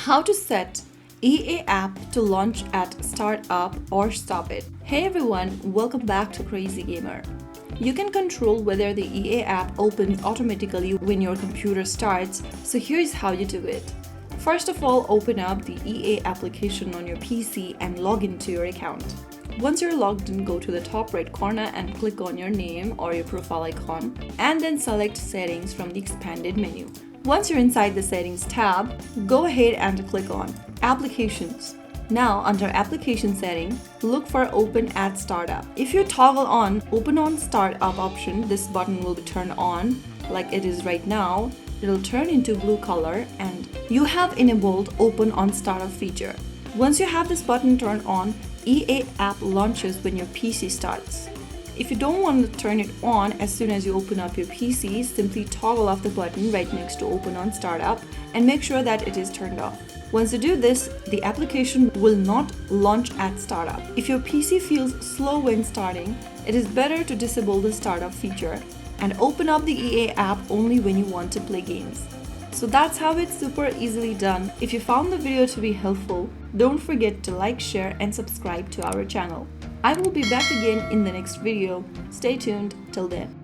How to set EA app to launch at startup or stop it. Hey everyone, welcome back to Crazy Gamer. You can control whether the EA app opens automatically when your computer starts, so here's how you do it. First of all, open up the EA application on your PC and log into your account. Once you're logged in, go to the top right corner and click on your name or your profile icon, and then select Settings from the expanded menu. Once you're inside the Settings tab, go ahead and click on Applications. Now, under Application Setting, look for Open at Startup. If you toggle on Open on Startup option, this button will be turned on like it is right now. It'll turn into blue color and you have enabled Open on Startup feature. Once you have this button turned on, EA app launches when your PC starts. If you don't want to turn it on as soon as you open up your PC, simply toggle off the button right next to Open on Startup and make sure that it is turned off. Once you do this, the application will not launch at startup. If your PC feels slow when starting, it is better to disable the startup feature and open up the EA app only when you want to play games. So that's how it's super easily done. If you found the video to be helpful, don't forget to like, share and subscribe to our channel. I will be back again in the next video. Stay tuned till then.